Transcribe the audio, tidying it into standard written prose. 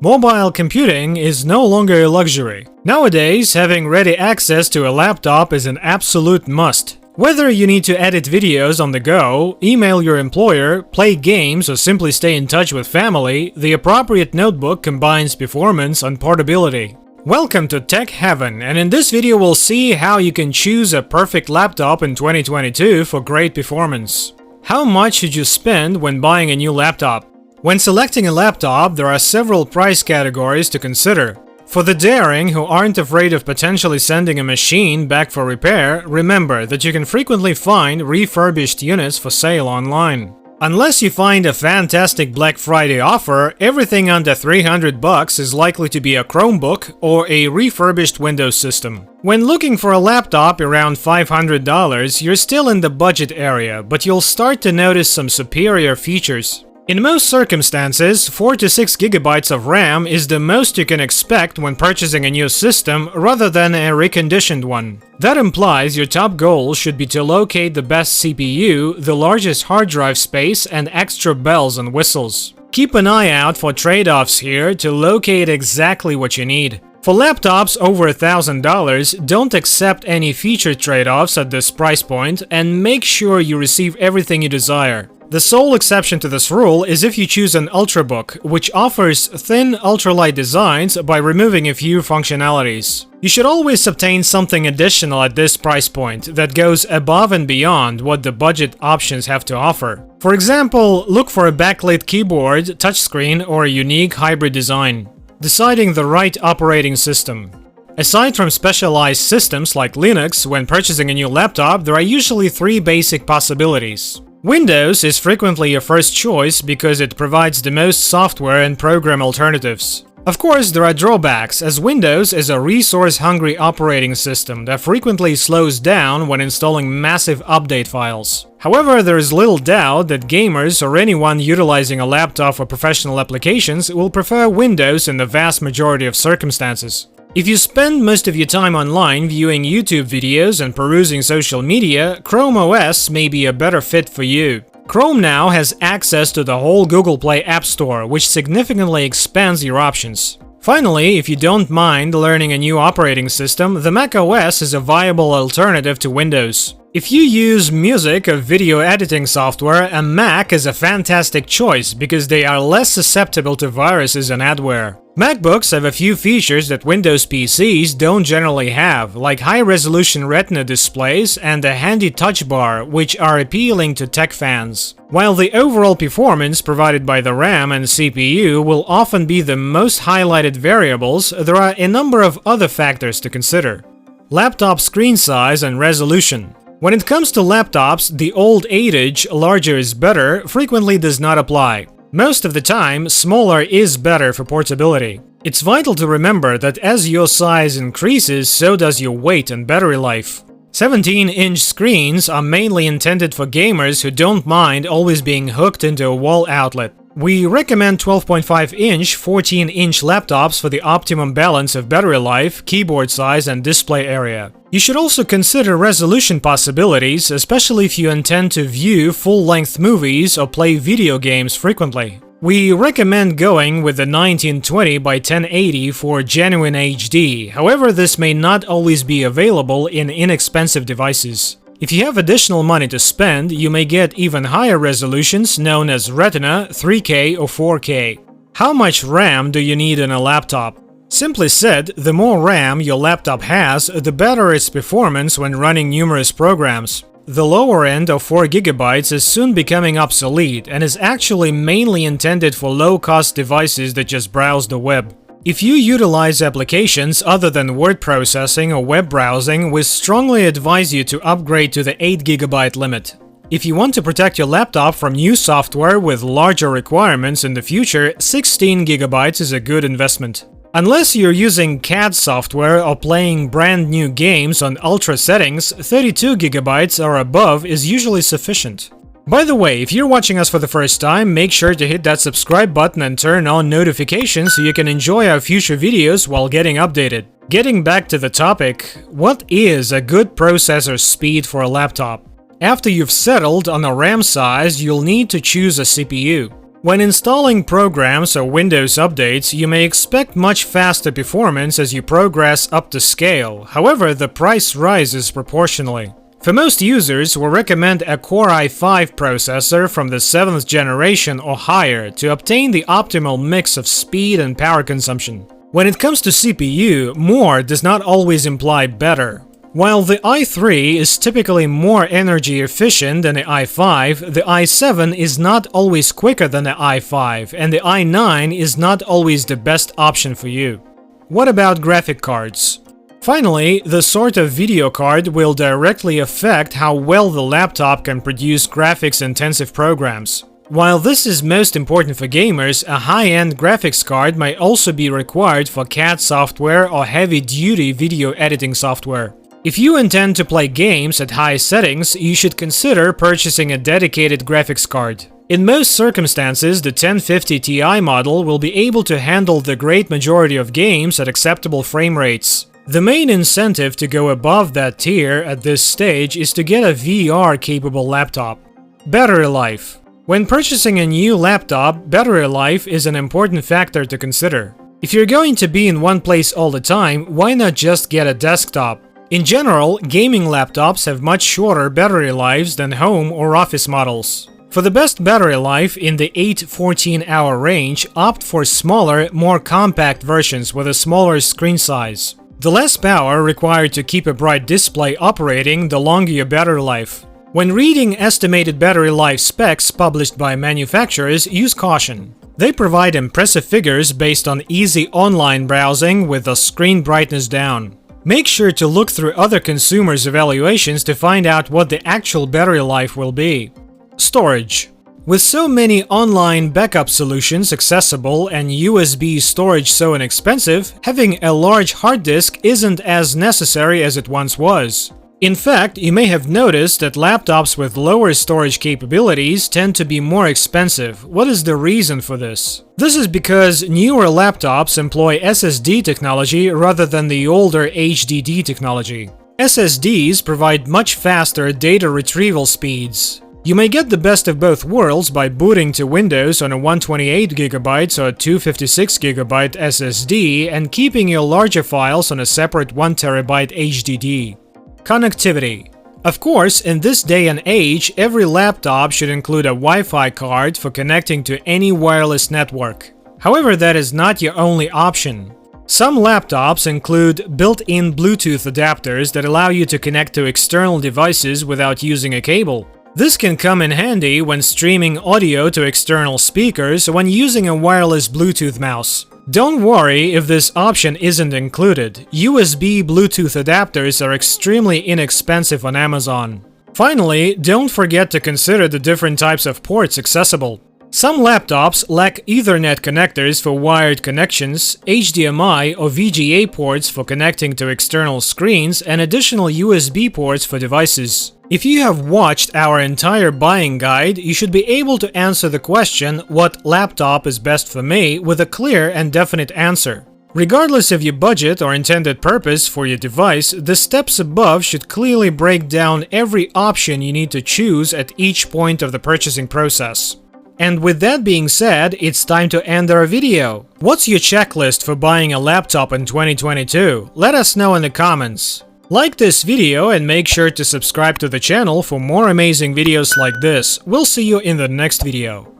Mobile computing is no longer a luxury. Nowadays, having ready access to a laptop is an absolute must. Whether you need to edit videos on the go, email your employer, play games, or simply stay in touch with family, the appropriate notebook combines performance and portability. Welcome to Tech Heaven, and in this video we'll see how you can choose a perfect laptop in 2022 for great performance. How much should you spend when buying a new laptop? When selecting a laptop, there are several price categories to consider. For the daring who aren't afraid of potentially sending a machine back for repair, remember that you can frequently find refurbished units for sale online. Unless you find a fantastic Black Friday offer, everything under $300 is likely to be a Chromebook or a refurbished Windows system. When looking for a laptop around $500, you're still in the budget area, but you'll start to notice some superior features. In most circumstances, 4 to 6 gigabytes of RAM is the most you can expect when purchasing a new system rather than a reconditioned one. That implies your top goal should be to locate the best CPU, the largest hard drive space, and extra bells and whistles. Keep an eye out for trade-offs here to locate exactly what you need. For laptops over $1,000, don't accept any feature trade-offs at this price point and make sure you receive everything you desire. The sole exception to this rule is if you choose an Ultrabook, which offers thin, ultralight designs by removing a few functionalities. You should always obtain something additional at this price point that goes above and beyond what the budget options have to offer. For example, look for a backlit keyboard, touchscreen, or a unique hybrid design. Deciding the right operating system. Aside from specialized systems like Linux, when purchasing a new laptop, there are usually 3 basic possibilities. Windows is frequently your first choice because it provides the most software and program alternatives. Of course, there are drawbacks, as Windows is a resource-hungry operating system that frequently slows down when installing massive update files. However, there is little doubt that gamers or anyone utilizing a laptop for professional applications will prefer Windows in the vast majority of circumstances. If you spend most of your time online viewing YouTube videos and perusing social media, Chrome OS may be a better fit for you. Chrome now has access to the whole Google Play App Store, which significantly expands your options. Finally, if you don't mind learning a new operating system, the Mac OS is a viable alternative to Windows. If you use music or video editing software, a Mac is a fantastic choice because they are less susceptible to viruses and adware. MacBooks have a few features that Windows PCs don't generally have, like high-resolution Retina displays and a handy touch bar, which are appealing to tech fans. While the overall performance provided by the RAM and CPU will often be the most highlighted variables, there are a number of other factors to consider. Laptop screen size and resolution. When it comes to laptops, the old adage, larger is better, frequently does not apply. Most of the time, smaller is better for portability. It's vital to remember that as your size increases, so does your weight and battery life. 17-inch screens are mainly intended for gamers who don't mind always being hooked into a wall outlet. We recommend 12.5-inch, 14-inch laptops for the optimum balance of battery life, keyboard size, and display area. You should also consider resolution possibilities, especially if you intend to view full-length movies or play video games frequently. We recommend going with the 1920 by 1080 for genuine HD, however this may not always be available in inexpensive devices. If you have additional money to spend, you may get even higher resolutions known as Retina, 3K or 4K. How much RAM do you need in a laptop? Simply said, the more RAM your laptop has, the better its performance when running numerous programs. The lower end of 4 GB is soon becoming obsolete and is actually mainly intended for low-cost devices that just browse the web. If you utilize applications other than word processing or web browsing, we strongly advise you to upgrade to the 8 GB limit. If you want to protect your laptop from new software with larger requirements in the future, 16 GB is a good investment. Unless you're using CAD software or playing brand new games on ultra settings, 32 GB or above is usually sufficient. By the way, if you're watching us for the first time, make sure to hit that subscribe button and turn on notifications so you can enjoy our future videos while getting updated. Getting back to the topic, what is a good processor speed for a laptop? After you've settled on a RAM size, you'll need to choose a CPU. When installing programs or Windows updates, you may expect much faster performance as you progress up the scale, however, the price rises proportionally. For most users, we recommend a Core i5 processor from the 7th generation or higher to obtain the optimal mix of speed and power consumption. When it comes to CPU, more does not always imply better. While the i3 is typically more energy efficient than the i5, the i7 is not always quicker than the i5, and the i9 is not always the best option for you. What about graphic cards? Finally, the sort of video card will directly affect how well the laptop can produce graphics-intensive programs. While this is most important for gamers, a high-end graphics card may also be required for CAD software or heavy-duty video editing software. If you intend to play games at high settings, you should consider purchasing a dedicated graphics card. In most circumstances, the 1050 Ti model will be able to handle the great majority of games at acceptable frame rates. The main incentive to go above that tier at this stage is to get a VR-capable laptop. Battery life. When purchasing a new laptop, battery life is an important factor to consider. If you're going to be in one place all the time, why not just get a desktop? In general, gaming laptops have much shorter battery lives than home or office models. For the best battery life in the 8–14 hour range, opt for smaller, more compact versions with a smaller screen size. The less power required to keep a bright display operating, the longer your battery life. When reading estimated battery life specs published by manufacturers, use caution. They provide impressive figures based on easy online browsing with the screen brightness down. Make sure to look through other consumers' evaluations to find out what the actual battery life will be. Storage. With so many online backup solutions accessible and USB storage so inexpensive, having a large hard disk isn't as necessary as it once was. In fact, you may have noticed that laptops with lower storage capabilities tend to be more expensive. What is the reason for this? This is because newer laptops employ SSD technology rather than the older HDD technology. SSDs provide much faster data retrieval speeds. You may get the best of both worlds by booting to Windows on a 128GB or 256GB SSD and keeping your larger files on a separate 1TB HDD. Connectivity. Of course, in this day and age, every laptop should include a Wi-Fi card for connecting to any wireless network. However, that is not your only option. Some laptops include built-in Bluetooth adapters that allow you to connect to external devices without using a cable. This can come in handy when streaming audio to external speakers or when using a wireless Bluetooth mouse. Don't worry if this option isn't included. USB Bluetooth adapters are extremely inexpensive on Amazon. Finally, don't forget to consider the different types of ports accessible. Some laptops lack Ethernet connectors for wired connections, HDMI or VGA ports for connecting to external screens, and additional USB ports for devices. If you have watched our entire buying guide, you should be able to answer the question, "What laptop is best for me?" with a clear and definite answer. Regardless of your budget or intended purpose for your device, the steps above should clearly break down every option you need to choose at each point of the purchasing process. And with that being said, it's time to end our video. What's your checklist for buying a laptop in 2022? Let us know in the comments. Like this video and make sure to subscribe to the channel for more amazing videos like this. We'll see you in the next video.